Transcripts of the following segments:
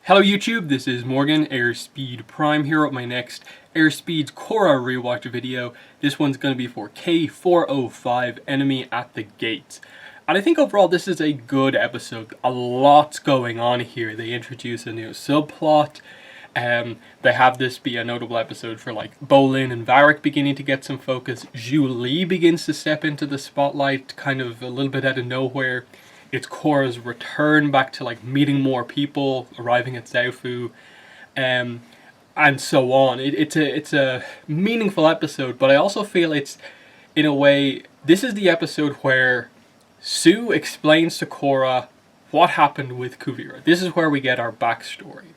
Hello YouTube, this is Morgan, Airspeed Prime, here with my next Airspeed's Korra Rewatch video. This one's going to be for K405, Enemy at the Gates. And I think overall this is a good episode. A lot's going on here. They introduce a new subplot. They have this be a notable episode for like Bolin and Varric beginning to get some focus. Zhu Li begins to step into the spotlight kind of a little bit out of nowhere. It's Korra's return back to like meeting more people, arriving at Zaofu, and so on. It's a meaningful episode, but I also feel it's, in a way, this is the episode where Sue explains to Korra what happened with Kuvira. This is where we get our backstory.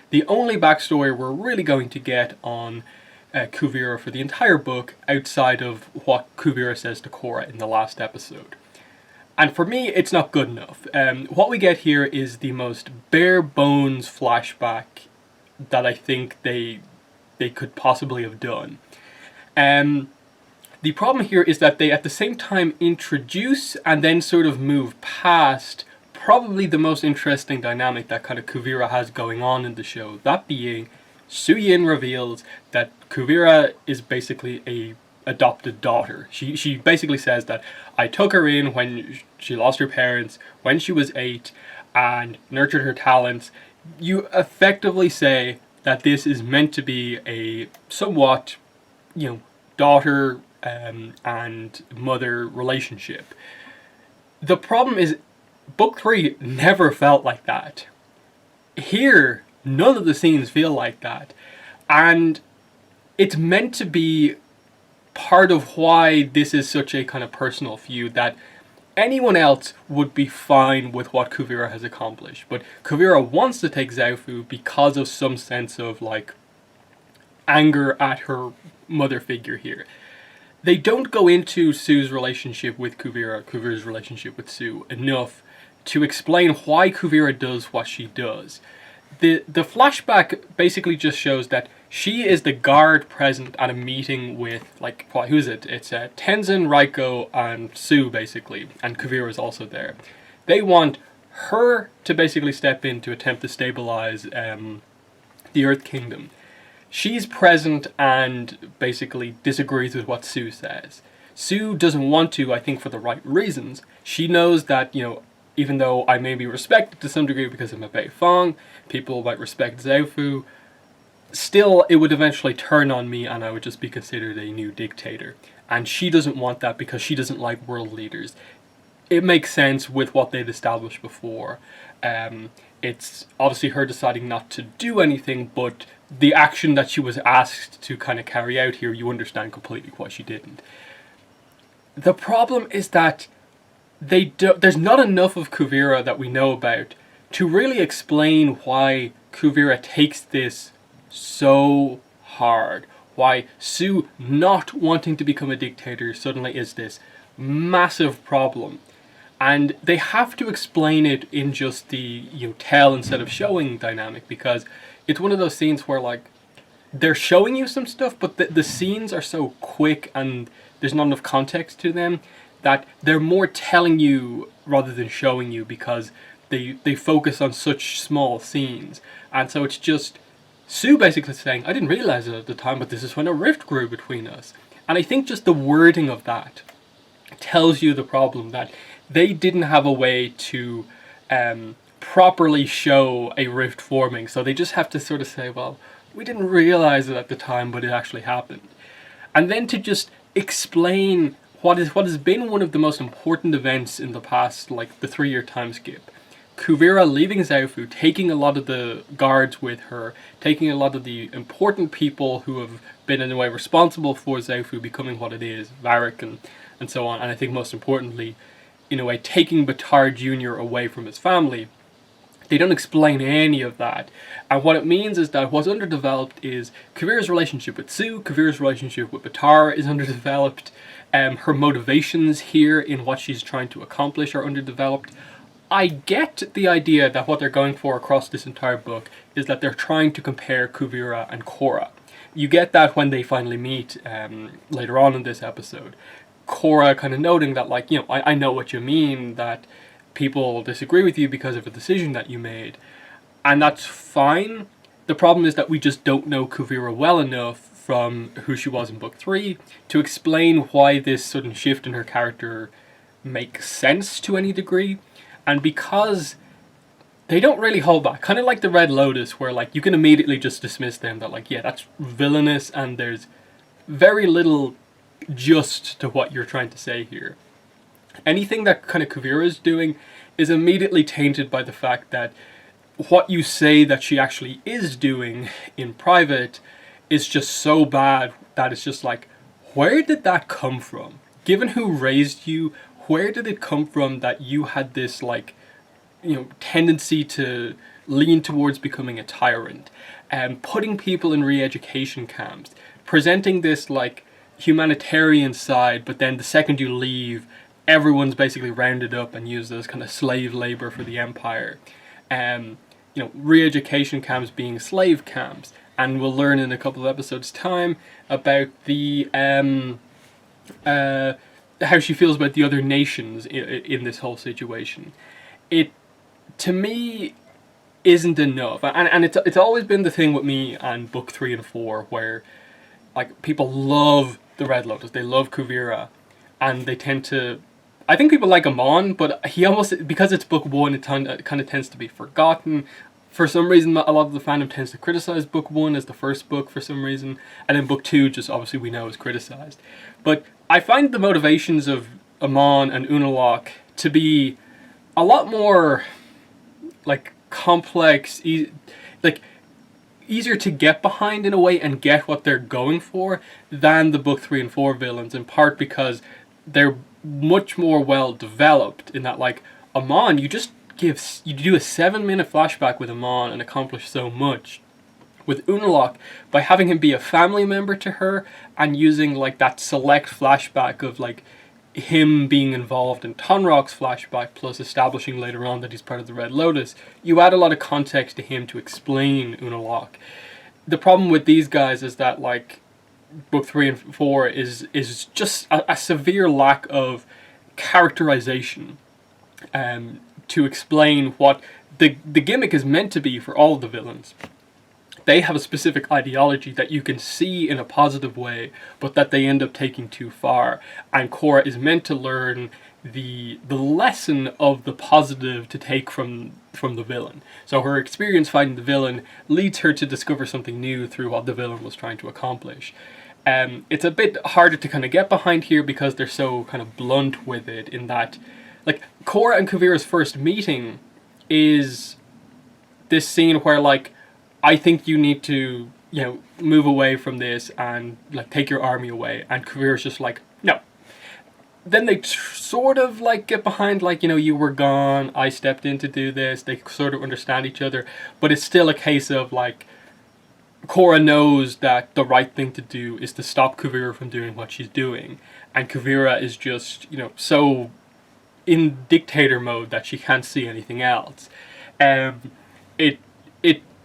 The only backstory we're really going to get on Kuvira for the entire book, outside of what Kuvira says to Korra in the last episode. And for me, it's not good enough. What we get here is the most bare bones flashback that I think they could possibly have done. The problem here is that they at the same time introduce and then sort of move past probably the most interesting dynamic that kind of Kuvira has going on in the show. That being, Su Yin reveals that Kuvira is basically a adopted daughter. She basically says that I took her in when she lost her parents when she was 8 and nurtured her talents. You effectively say that this is meant to be a somewhat, daughter and mother relationship. The problem is book 3 never felt like that. Here, none of the scenes feel like that. And it's meant to be part of why this is such a kind of personal feud, that anyone else would be fine with what Kuvira has accomplished, but Kuvira wants to take Zaofu because of some sense of like anger at her mother figure here. They don't go into Sue's relationship with Kuvira's relationship with Sue enough to explain why Kuvira does what she does. The flashback basically just shows that she is the guard present at a meeting with, like, who is it? It's Tenzin, Raiko, and Sue, basically, and Kuvira is also there. They want her to basically step in to attempt to stabilize the Earth Kingdom. She's present and basically disagrees with what Sue says. Sue doesn't want to, I think, for the right reasons. She knows that, even though I may be respected to some degree because I'm a Bei Fong, people might respect Zaofu, still it would eventually turn on me and I would just be considered a new dictator. And she doesn't want that because she doesn't like world leaders. It makes sense with what they'd established before. It's obviously her deciding not to do anything, but the action that she was asked to kind of carry out here, you understand completely why she didn't. The problem is that there's not enough of Kuvira that we know about to really explain why Kuvira takes this so hard. Why Sue not wanting to become a dictator suddenly is this massive problem. And they have to explain it in just the tell instead of showing dynamic, because it's one of those scenes where like they're showing you some stuff, but the scenes are so quick and there's not enough context to them that they're more telling you rather than showing you, because they focus on such small scenes. And so it's just Sue basically saying, I didn't realize it at the time, but this is when a rift grew between us. And I think just the wording of that tells you the problem, that they didn't have a way to properly show a rift forming. So they just have to sort of say, well, we didn't realize it at the time, but it actually happened. And then to just explain what has been one of the most important events in the past, like the 3-year time skip. Kuvira leaving Zaofu, taking a lot of the guards with her, taking a lot of the important people who have been in a way responsible for Zaofu becoming what it is, Varric and so on, and I think most importantly, in a way, taking Batar Jr. away from his family. They don't explain any of that. And what it means is that what's underdeveloped is Kuvira's relationship with Sue, Kuvira's relationship with Batar is underdeveloped, her motivations here in what she's trying to accomplish are underdeveloped. I get the idea that what they're going for across this entire book is that they're trying to compare Kuvira and Korra. You get that when they finally meet later on in this episode. Korra kind of noting that, like, I know what you mean, that people disagree with you because of a decision that you made. and that's fine. The problem is that we just don't know Kuvira well enough from who she was in book 3 to explain why this sudden shift in her character makes sense to any degree. And because they don't really hold back, kind of like the Red Lotus, where like you can immediately just dismiss them, that like, yeah, that's villainous, and there's very little just to what you're trying to say here. Anything that kind of Kuvira is doing is immediately tainted by the fact that what you say that she actually is doing in private is just so bad that it's just like, where did that come from? Given who raised you, where did it come from that you had this like, tendency to lean towards becoming a tyrant, and putting people in re-education camps, presenting this like humanitarian side, but then the second you leave, everyone's basically rounded up and used as kind of slave labor for the empire. Re-education camps being slave camps, and we'll learn in a couple of episodes' time about the how she feels about the other nations in this whole situation. It, to me, isn't enough, and it's always been the thing with me and book 3 and 4, where like people love the Red Lotus, they love Kuvira, and they tend to. I think people like Amon, but he almost, because it's book 1, it kind of tends to be forgotten. For some reason, a lot of the fandom tends to criticize book 1 as the first book for some reason, and then book 2, just obviously we know, is criticized. But I find the motivations of Amon and Unalaq to be a lot more like complex, easier to get behind in a way and get what they're going for than the book 3 and 4 villains, in part because they're much more well developed, in that like Amon, you do a 7-minute flashback with Amon and accomplish so much. With Unalaq, by having him be a family member to her and using like that select flashback of like him being involved in Tonrock's flashback, plus establishing later on that he's part of the Red Lotus, you add a lot of context to him to explain Unalaq. The problem with these guys is that like book 3 and 4 is just a severe lack of characterization to explain what the gimmick is meant to be for all of the villains. They have a specific ideology that you can see in a positive way, but that they end up taking too far. And Korra is meant to learn the lesson of the positive to take from the villain. So her experience fighting the villain leads her to discover something new through what the villain was trying to accomplish. It's a bit harder to kind of get behind here because they're so kind of blunt with it, in that like Korra and Kuvira's first meeting is this scene where like, I think you need to, move away from this and like take your army away, and Kuvira's just like, no. Then they sort of like get behind like, you were gone, I stepped in to do this. They sort of understand each other, but it's still a case of like, Korra knows that the right thing to do is to stop Kuvira from doing what she's doing, and Kuvira is just, so in dictator mode that she can't see anything else. It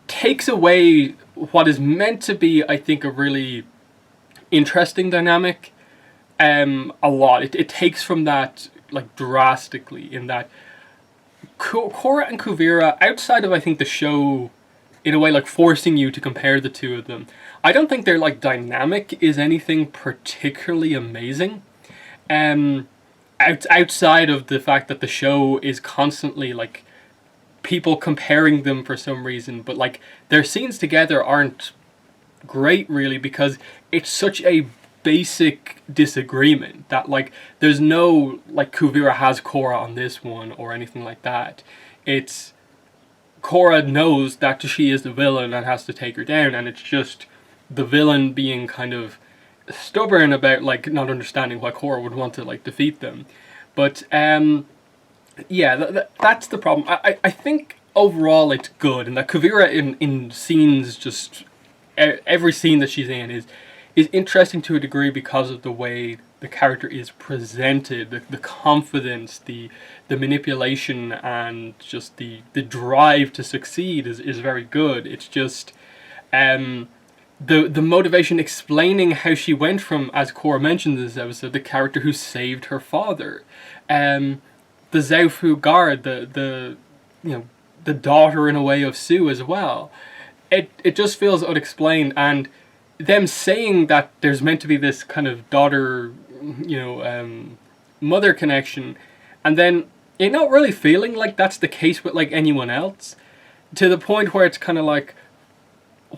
takes away what is meant to be, I think, a really interesting dynamic a lot. It takes from that like drastically, in that Korra and Kuvira, outside of I think the show, in a way like forcing you to compare the two of them, I don't think their like dynamic is anything particularly amazing. Outside of the fact that the show is constantly like people comparing them for some reason, but like their scenes together aren't great really, because it's such a basic disagreement that like there's no like Kuvira has Korra on this one or anything like that. It's Korra knows that she is the villain and has to take her down, and it's just the villain being kind of stubborn about like not understanding why Korra would want to like defeat them. But yeah, that's the problem. I think overall it's good, and that Kuvira in scenes, just every scene that she's in is interesting to a degree because of the way the character is presented, the confidence, the manipulation, and just the drive to succeed is very good. It's just the motivation, explaining how she went from, as Korra mentioned in this episode, the character who saved her father, the Zaofu guard, the the daughter in a way of Sue as well. It just feels unexplained, and them saying that there's meant to be this kind of daughter, mother connection, and then it not really feeling like that's the case with like anyone else, to the point where it's kind of like,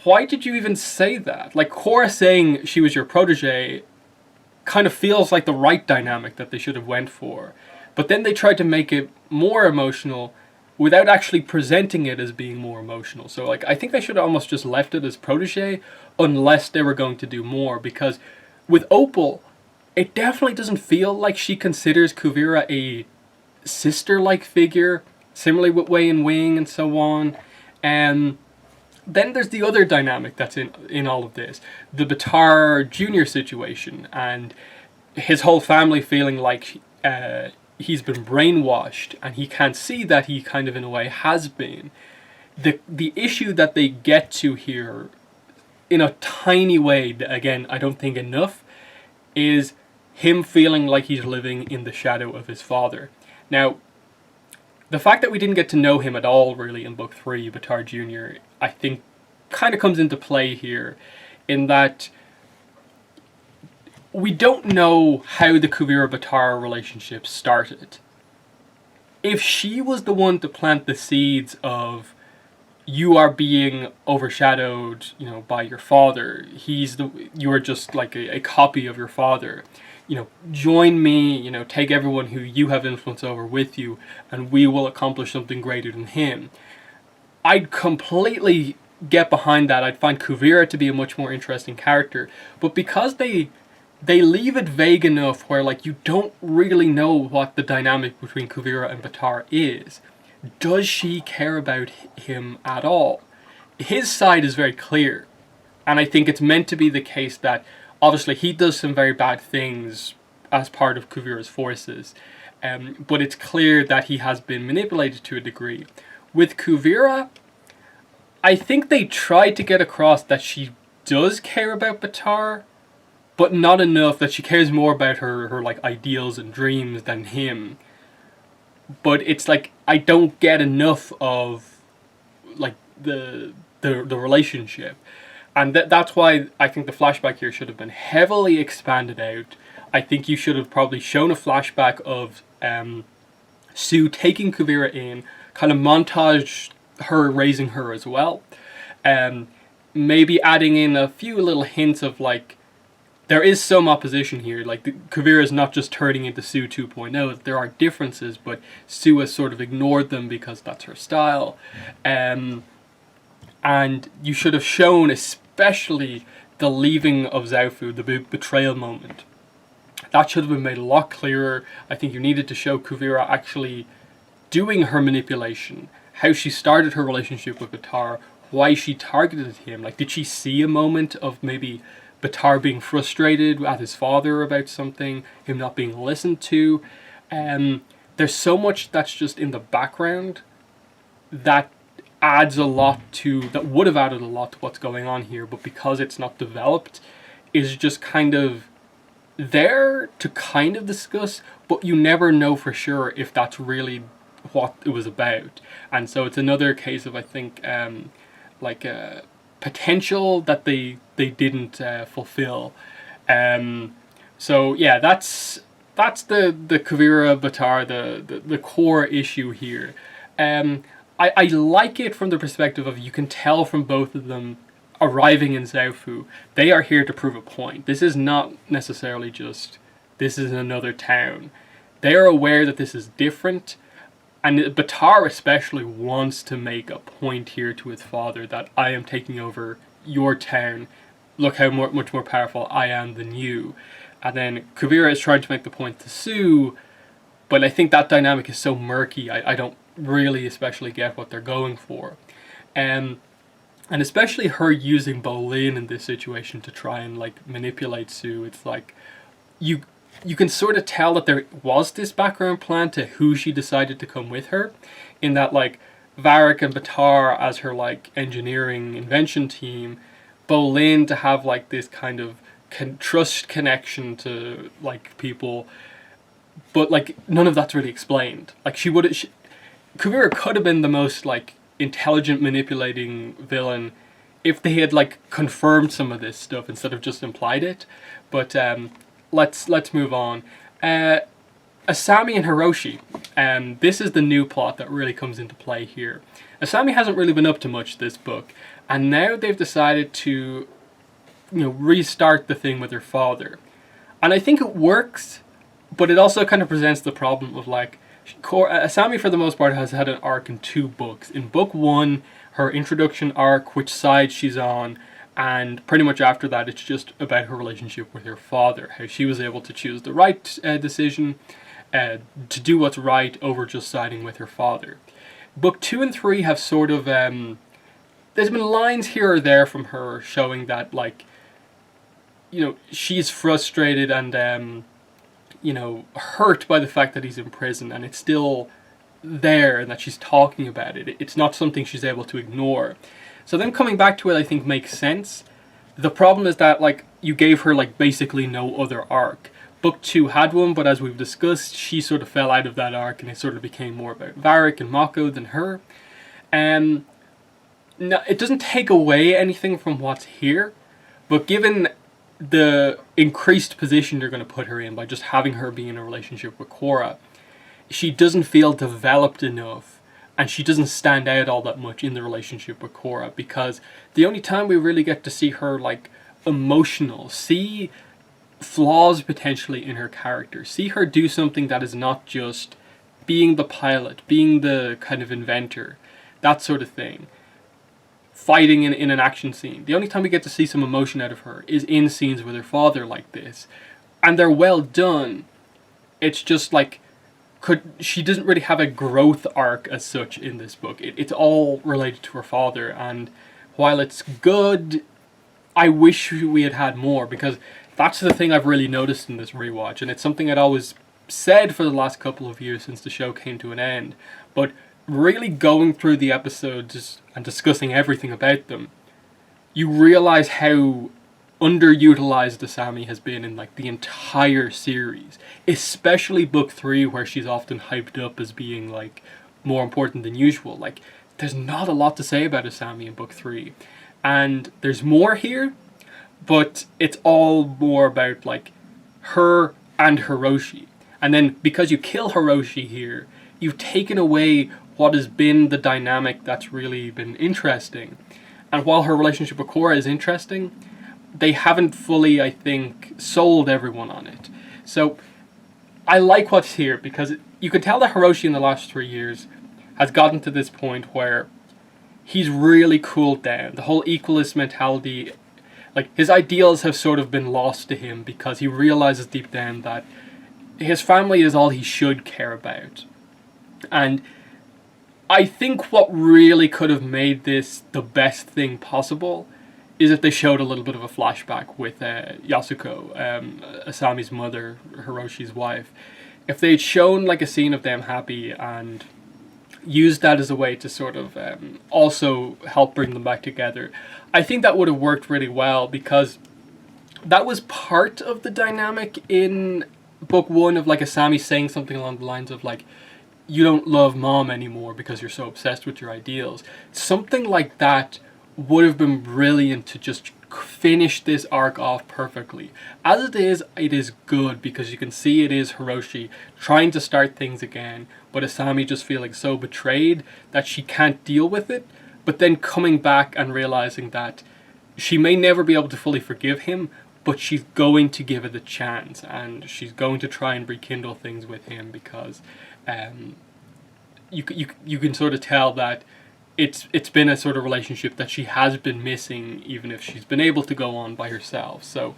why did you even say that? Like, Korra saying she was your protege kind of feels like the right dynamic that they should have went for. But then they tried to make it more emotional without actually presenting it as being more emotional. So, like, I think they should have almost just left it as protege unless they were going to do more. Because with Opal, it definitely doesn't feel like she considers Kuvira a sister-like figure. Similarly with Wei and Wing and so on. And then there's the other dynamic that's in all of this. The Baatar Jr. situation and his whole family feeling like he's been brainwashed and he can't see that he kind of in a way has been. The issue that they get to here in a tiny way, again, I don't think enough, is him feeling like he's living in the shadow of his father. Now, the fact that we didn't get to know him at all, really, in Book 3, Baatar Jr., I think kind of comes into play here, in that we don't know how the Kuvira-Baatar relationship started. If she was the one to plant the seeds of, you are being overshadowed, by your father, you're just like a copy of your father, join me, take everyone who you have influence over with you, and we will accomplish something greater than him. I'd completely get behind that. I'd find Kuvira to be a much more interesting character. But because they leave it vague enough where, like, you don't really know what the dynamic between Kuvira and Baatar is. Does she care about him at all? His side is very clear. And I think it's meant to be the case that obviously he does some very bad things as part of Kuvira's forces. But it's clear that he has been manipulated to a degree. With Kuvira, I think they tried to get across that she does care about Baatar, but not enough, that she cares more about her like ideals and dreams than him. But it's like, I don't get enough of like the relationship. And that's why I think the flashback here should have been heavily expanded out. I think you should have probably shown a flashback of Sue taking Kuvira in, kind of montage her raising her as well. Maybe adding in a few little hints of, like, there is some opposition here. Like, Kuvira is not just turning into Sue 2.0. There are differences, but Sue has sort of ignored them because that's her style. And you should have shown especially the leaving of Zaofu, the betrayal moment. That should have been made a lot clearer. I think you needed to show Kuvira actually doing her manipulation, how she started her relationship with Baatar, why she targeted him. Like, did she see a moment of maybe Baatar being frustrated at his father about something, him not being listened to? There's so much that's just in the background that adds a lot to, that would have added a lot to what's going on here, but because it's not developed, is just kind of there to kind of discuss, but you never know for sure if that's really what it was about. And so it's another case of, I think, potential that they didn't fulfill. So yeah, that's the Kuvira Baatar, the core issue here. I like it from the perspective of, you can tell from both of them arriving in Zaofu, they are here to prove a point. This is not necessarily just, this is another town. They are aware that this is different, and Baatar especially wants to make a point here to his father that I am taking over your town. Look how much more powerful I am than you. And then Kuvira is trying to make the point to Sue, but I think that dynamic is so murky, I don't really especially get what they're going for. And especially her using Bolin in this situation to try and, like, manipulate Sue. It's like, you can sort of tell that there was this background plan to who she decided to come with her, in that, like, Varric and Baatar as her, like, engineering invention team, Bolin to have, like, this kind of trust connection to, like, people, but, like, none of that's really explained. Like, Kuvira could have been the most like intelligent manipulating villain if they had like confirmed some of this stuff instead of just implied it. But let's move on. Asami and Hiroshi. This is the new plot that really comes into play here. Asami hasn't really been up to much this book, and now they've decided to, restart the thing with her father. And I think it works, but it also kind of presents the problem of like, Asami for the most part has had an arc in 2 books. In book 1, her introduction arc, which side she's on, and pretty much after that it's just about her relationship with her father, how she was able to choose the right decision, to do what's right over just siding with her father. Book 2 and 3 have sort of, there's been lines here or there from her showing that, like, she's frustrated and, hurt by the fact that he's in prison, and it's still there and that she's talking about it. It's not something she's able to ignore. So then coming back to it, I think makes sense. The problem is that, like, you gave her, like, basically no other arc. Book 2 had one, but as we've discussed, she sort of fell out of that arc and it sort of became more about Varric and Mako than her. No, it doesn't take away anything from what's here, but given the increased position you're going to put her in by just having her be in a relationship with Korra, she doesn't feel developed enough, and she doesn't stand out all that much in the relationship with Korra, because the only time we really get to see her, like, emotional, see flaws potentially in her character, see her do something that is not just being the pilot, being the kind of inventor, that sort of thing, fighting in an action scene. The only time we get to see some emotion out of her is in scenes with her father like this, and they're well done. It's just like, she doesn't really have a growth arc as such in this book. It's all related to her father, and while it's good, I wish we had had more, because that's the thing I've really noticed in this rewatch, and it's something I'd always said for the last couple of years since the show came to an end. But really going through the episodes and discussing everything about them, you realize how underutilized Asami has been in, like, the entire series, especially book 3, where she's often hyped up as being, like, more important than usual. Like, there's not a lot to say about Asami in book 3, and there's more here, but it's all more about, like, her and Hiroshi. And then because you kill Hiroshi here, you've taken away what has been the dynamic that's really been interesting. And while her relationship with Korra is interesting, they haven't fully, I think, sold everyone on it. So I like what's here, because you can tell that Hiroshi in the last 3 years has gotten to this point where he's really cooled down. The whole equalist mentality, like, his ideals have sort of been lost to him, because he realizes deep down that his family is all he should care about. And I think what really could have made this the best thing possible is if they showed a little bit of a flashback with Yasuko, Asami's mother, Hiroshi's wife. If they'd shown, like, a scene of them happy and used that as a way to sort of also help bring them back together, I think that would have worked really well, because that was part of the dynamic in book 1 of, like, Asami saying something along the lines of, like, you don't love mom anymore because you're so obsessed with your ideals. Something like that would have been brilliant to just finish this arc off perfectly. As it is good, because you can see it is Hiroshi trying to start things again, but Asami just feeling so betrayed that she can't deal with it, but then coming back and realizing that she may never be able to fully forgive him, but she's going to give it a chance, and she's going to try and rekindle things with him, because you can sort of tell that it's been a sort of relationship that she has been missing, even if she's been able to go on by herself. So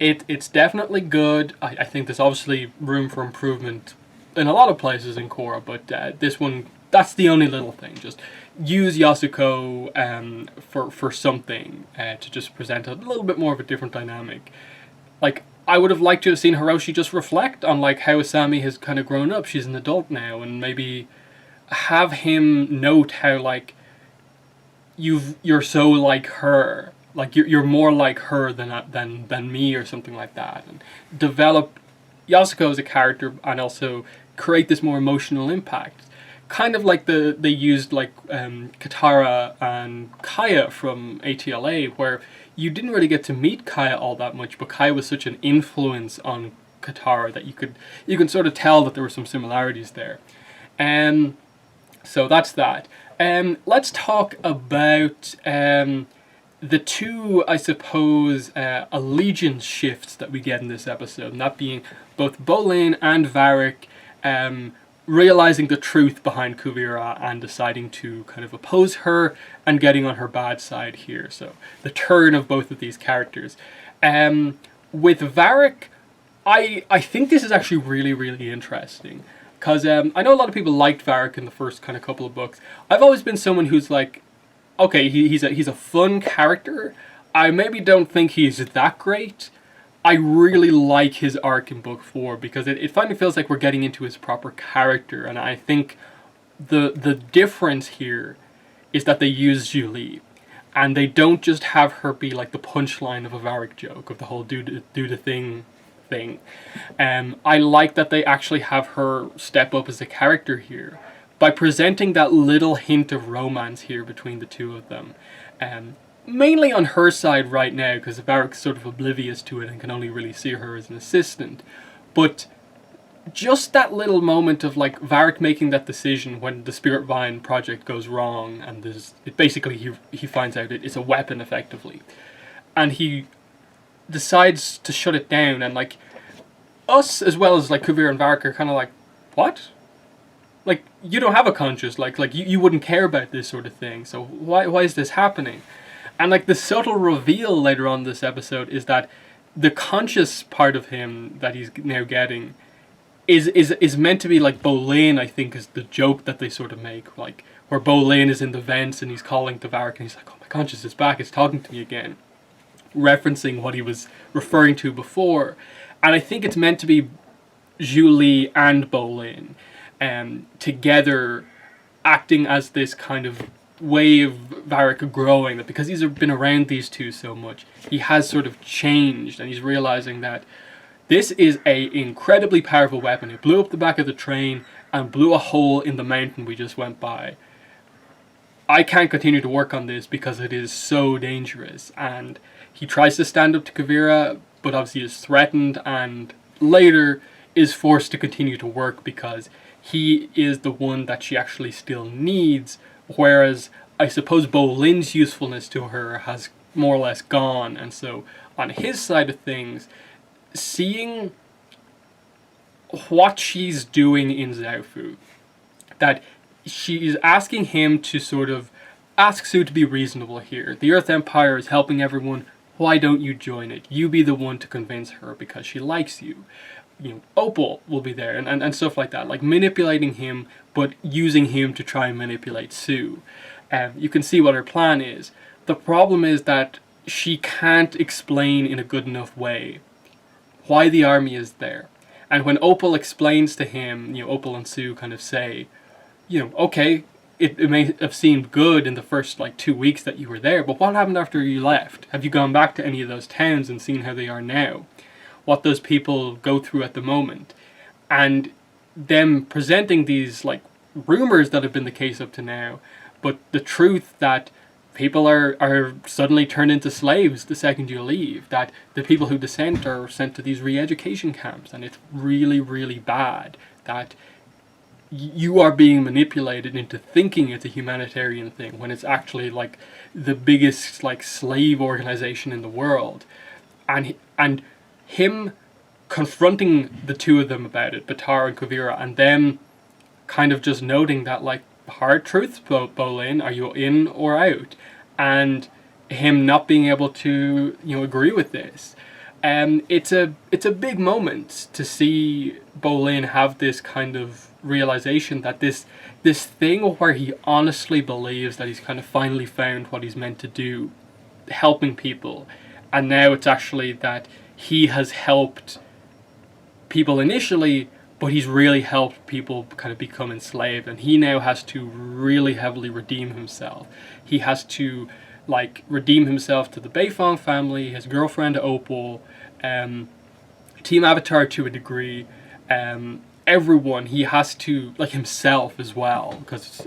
it's definitely good. I think there's obviously room for improvement in a lot of places in Korra, but this one, that's the only little thing. Just use Yasuko for something to just present a little bit more of a different dynamic. Like, I would have liked to have seen Hiroshi just reflect on, like, how Asami has kind of grown up. She's an adult now, and maybe have him note how, like, you're so like her, like you're more like her than me, or something like that, and develop Yasuko as a character, and also create this more emotional impact. kind of like they used like Katara and Kaya from ATLA, where you didn't really get to meet Kaya all that much, but Kaya was such an influence on Katara that you can sort of tell that there were some similarities there. So that's that. Let's talk about the two, I suppose, allegiance shifts that we get in this episode, and that being both Bolin and Varric realizing the truth behind Kuvira and deciding to kind of oppose her and getting on her bad side here. So the turn of both of these characters. With Varric, I think this is actually really, really interesting. Because I know a lot of people liked Varric in the first kind of couple of books. I've always been someone who's like, okay, he's a fun character. I maybe don't think he's that great. I really like his arc in book 4 because it finally feels like we're getting into his proper character, and I think the difference here is that they use Julie, and they don't just have her be like the punchline of a Varric joke of the whole do the thing. I like that they actually have her step up as a character here by presenting that little hint of romance here between the two of them. Mainly on her side right now, because Varric's sort of oblivious to it and can only really see her as an assistant. But just that little moment of like Varric making that decision when the Spirit Vine project goes wrong, and basically he finds out it's a weapon effectively, and he decides to shut it down, and like us as well as like Kuvira and Varric are kind of like, what? Like, you don't have a conscience, like you wouldn't care about this sort of thing, so why is this happening? And like the subtle reveal later on in this episode is that the conscious part of him that he's now getting is meant to be like Bolin, I think, is the joke that they sort of make, like where Bolin is in the vents and he's calling to Varric and he's like, oh, my conscience is back, it's talking to me again, referencing what he was referring to before. And I think it's meant to be Julie and Bolin together acting as this kind of way of Varric growing, that because he's been around these two so much, he has sort of changed, and he's realizing that this is a incredibly powerful weapon. It blew up the back of the train and blew a hole in the mountain we just went by. I can't continue to work on this because it is so dangerous. And he tries to stand up to Kuvira, but obviously is threatened, and later is forced to continue to work because he is the one that she actually still needs. Whereas I suppose Bolin's usefulness to her has more or less gone. And so on his side of things, seeing what she's doing in Zaofu, that she is asking him to sort of ask Sue to be reasonable here. The Earth Empire is helping everyone. Why don't you join it? You be the one to convince her because she likes you. You know, Opal will be there and stuff like that. Like manipulating him, but using him to try and manipulate Sue. You can see what her plan is. The problem is that she can't explain in a good enough way why the army is there. And when Opal explains to him, you know, Opal and Sue kind of say, you know, okay, it may have seemed good in the first like 2 weeks that you were there, but what happened after you left? Have you gone back to any of those towns and seen how they are now? What those people go through at the moment? And them presenting these like rumors that have been the case up to now, but the truth that people are suddenly turned into slaves the second you leave, that the people who dissent are sent to these re-education camps, and it's really, really bad, that you are being manipulated into thinking it's a humanitarian thing when it's actually like the biggest like slave organization in the world. And him confronting the two of them about it, Batar and Kuvira, and them kind of just noting that like, hard truths, Bolin, are you in or out? And him not being able to, you know, agree with this. It's a big moment to see Bolin have this kind of realization that this thing where he honestly believes that he's kind of finally found what he's meant to do, helping people, and now it's actually that he has helped people initially, but he's really helped people kind of become enslaved, and he now has to really heavily redeem himself. He has to like redeem himself to the Beifong family, his girlfriend Opal, Team Avatar to a degree, everyone, he has to, like himself as well, because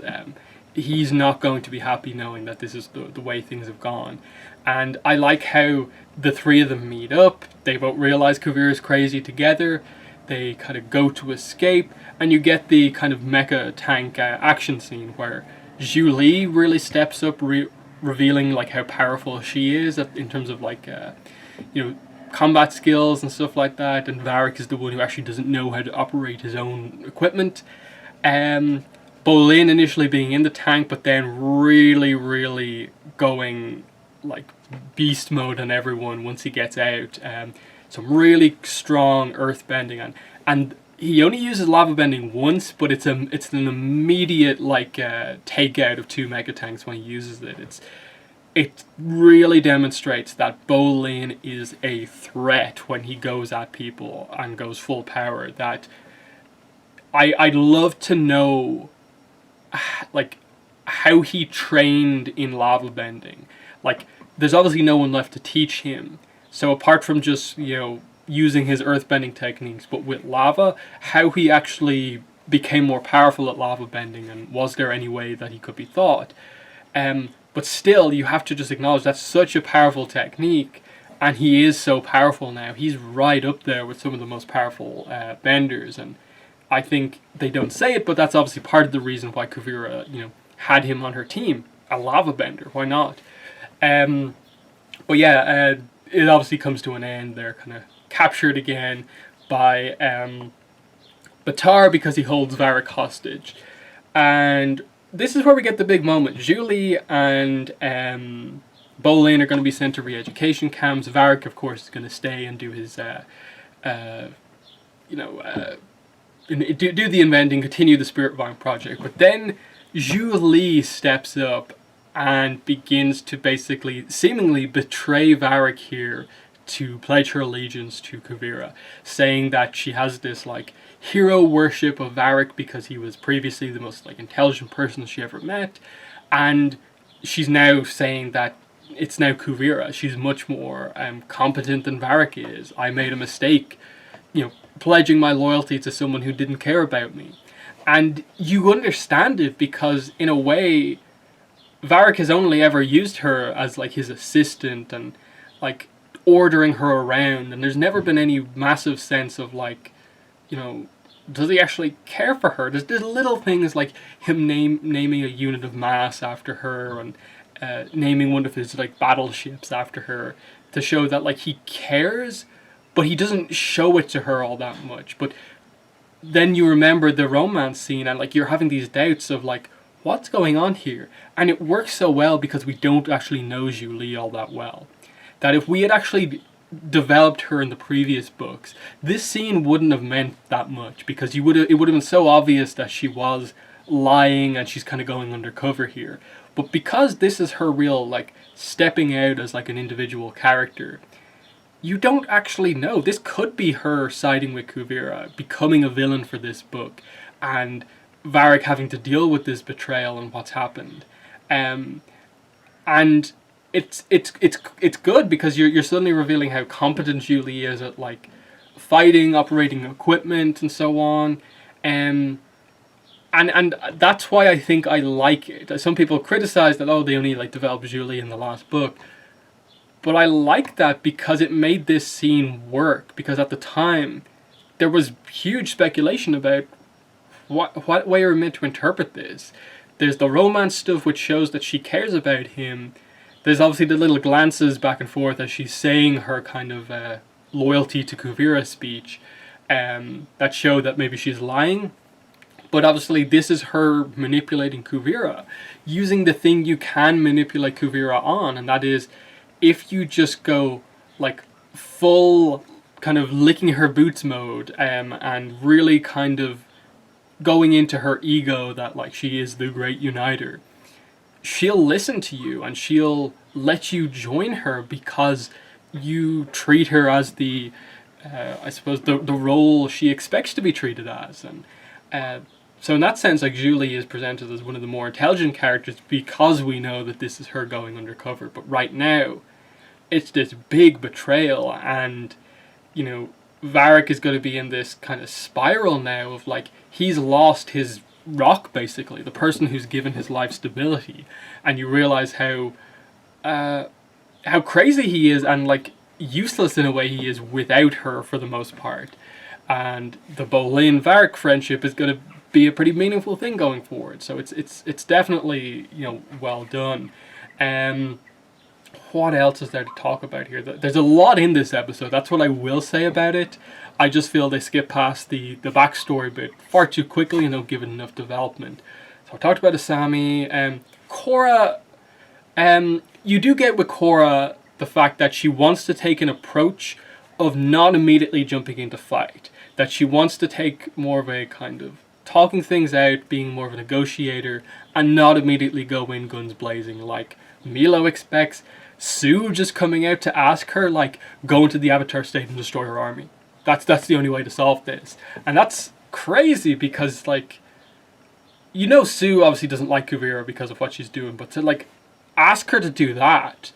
he's not going to be happy knowing that this is the way things have gone. And I like how the three of them meet up, they both realize Kuvira's crazy together, they kind of go to escape, and you get the kind of mecha tank action scene where Zhu Li really steps up, revealing like how powerful she is in terms of like combat skills and stuff like that, and Varric is the one who actually doesn't know how to operate his own equipment. Bolin initially being in the tank, but then really going like beast mode on everyone once he gets out. Some really strong earth bending, and he only uses lava bending once, but it's an immediate like takeout of two mega tanks when he uses it. It really demonstrates that Bolin is a threat when he goes at people and goes full power. That I'd love to know like how he trained in lava bending. Like, there's obviously no one left to teach him. So apart from just, using his earthbending techniques, but with lava, how he actually became more powerful at lava bending, and was there any way that he could be taught? But still, you have to just acknowledge that's such a powerful technique, and he is so powerful now. He's right up there with some of the most powerful benders, and I think they don't say it, but that's obviously part of the reason why Kuvira, had him on her team. A lava bender, why not? But yeah, it obviously comes to an end. They're kind of captured again by Batar because he holds Varric hostage. And this is where we get the big moment. Zhu Li and Bolin are going to be sent to re-education camps. Varric, of course, is going to stay and do his, do the inventing, continue the Spirit Vine project. But then Zhu Li steps up and begins to basically, seemingly betray Varric here to pledge her allegiance to Kuvira, saying that she has this like hero worship of Varric because he was previously the most like intelligent person she ever met, and she's now saying that it's now Kuvira. She's much more competent than Varric is. I made a mistake, pledging my loyalty to someone who didn't care about me. And you understand it because in a way Varric has only ever used her as like his assistant and like ordering her around, and there's never been any massive sense of like, does he actually care for her? There's little things like him naming a unit of mass after her, and naming one of his like battleships after her, to show that like he cares, but he doesn't show it to her all that much. But then you remember the romance scene, and like you're having these doubts of like, what's going on here? And it works so well because we don't actually know Zhu Li all that well. That if we had actually developed her in the previous books, this scene wouldn't have meant that much, because it would have been so obvious that she was lying and she's kind of going undercover here. But because this is her real like stepping out as like an individual character, you don't actually know. This could be her siding with Kuvira, becoming a villain for this book, and Varric having to deal with this betrayal and what's happened. And it's good because you're suddenly revealing how competent Zhu Li is at like fighting, operating equipment, and so on. And that's why I think I like it. Some people criticize that, they only like developed Zhu Li in the last book. But I like that because it made this scene work. Because at the time, there was huge speculation about what way we're meant to interpret this. There's the romance stuff which shows that she cares about him. There's obviously the little glances back and forth as she's saying her kind of loyalty to Kuvira speech that show that maybe she's lying. But obviously this is her manipulating Kuvira, using the thing you can manipulate Kuvira on, and that is if you just go like full kind of licking her boots mode and really kind of going into her ego that like she is the great uniter, she'll listen to you and she'll let you join her because you treat her as the I suppose the role she expects to be treated as. And so in that sense, like, Zhu Li is presented as one of the more intelligent characters because we know that this is her going undercover. But right now, it's this big betrayal, and Varric is going to be in this kind of spiral now of like, he's lost his rock, basically, the person who's given his life stability, and you realize how crazy he is, and like useless in a way he is without her for the most part. And the Bolin Varric friendship is going to be a pretty meaningful thing going forward. So it's definitely, you know, well done. What else is there to talk about here? There's a lot in this episode. That's what I will say about it. I just feel they skip past the backstory bit far too quickly and don't give it enough development. So I talked about Asami. Korra, you do get with Korra the fact that she wants to take an approach of not immediately jumping into fight. That she wants to take more of a kind of talking things out, being more of a negotiator, and not immediately go in guns blazing like Milo expects. Sue just coming out to ask her, like, go into the Avatar state and destroy her army. That's the only way to solve this. And that's crazy because, like, you know Sue obviously doesn't like Kuvira because of what she's doing, but to, like, ask her to do that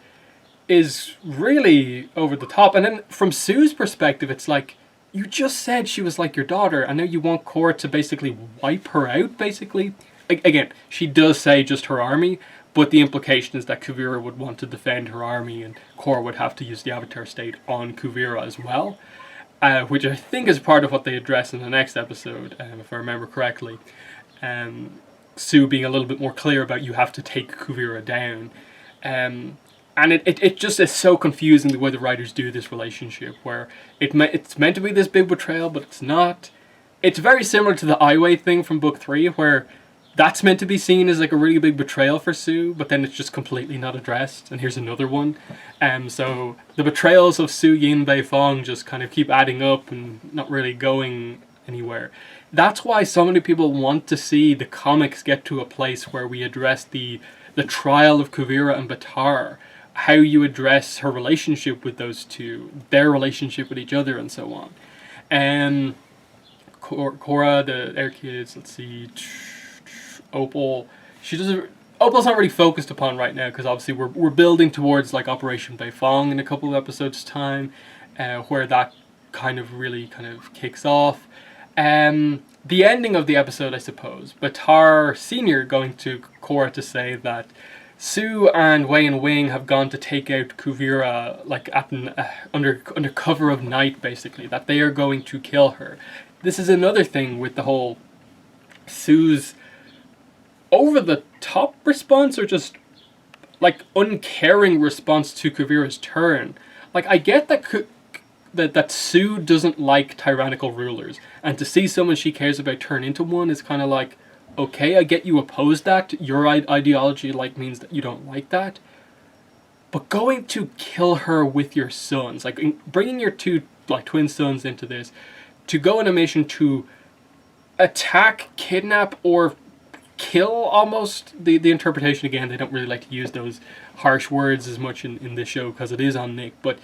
is really over the top. And then from Sue's perspective, it's like, you just said she was like your daughter, and now you want Korra to basically wipe her out, basically. Again, she does say just her army, but the implication is that Kuvira would want to defend her army, and Korra would have to use the Avatar state on Kuvira as well, which I think is part of what they address in the next episode, if I remember correctly. Sue being a little bit more clear about you have to take Kuvira down. And it just is so confusing the way the writers do this relationship, where it's meant to be this big betrayal, but it's not. It's very similar to the Aiwei thing from book 3, where that's meant to be seen as like a really big betrayal for Sue, but then it's just completely not addressed, and here's another one. So the betrayals of Sue, Yin, Bei Fong just kind of keep adding up and not really going anywhere. That's why so many people want to see the comics get to a place where we address the trial of Kuvira and Batar, how you address her relationship with those two, their relationship with each other, and so on. Korra, the Air Kids, let's see, Opal. Opal's not really focused upon right now because obviously we're building towards like Operation Bei Fong in a couple of episodes' time, where that kind of kicks off. The ending of the episode, I suppose, Batar Senior going to Korra to say that Sue and Wei and Wing have gone to take out Kuvira, like under cover of night, basically, that they are going to kill her. This is another thing with the whole Sue's over-the-top response, or just like uncaring response to Kuvira's turn. Like, I get that Sue doesn't like tyrannical rulers, and to see someone she cares about turn into one is kind of like, okay, I get you oppose that, your ideology like means that you don't like that, but going to kill her with your sons, like bringing your two like twin sons into this, to go on a mission to attack, kidnap, or kill, almost, the interpretation, again, they don't really like to use those harsh words as much in this show because it is on Nick, but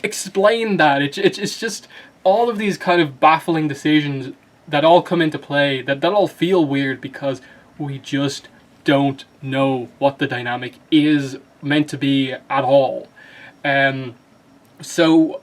explain that. It's just all of these kind of baffling decisions that all come into play, that all feel weird because we just don't know what the dynamic is meant to be at all. So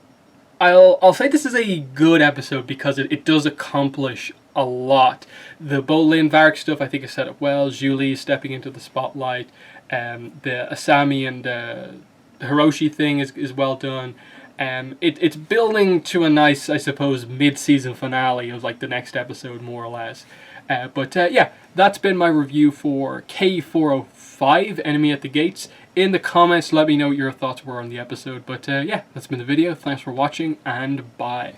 I'll say this is a good episode because it does accomplish a lot. The Bolin Varric stuff I think is set up well. Julie stepping into the spotlight. The Asami and the Hiroshi thing is well done. It's building to a nice, I suppose, mid-season finale of like the next episode, more or less. But yeah, that's been my review for K405, Enemy at the Gates. In the comments, let me know what your thoughts were on the episode. But yeah, that's been the video. Thanks for watching, and bye.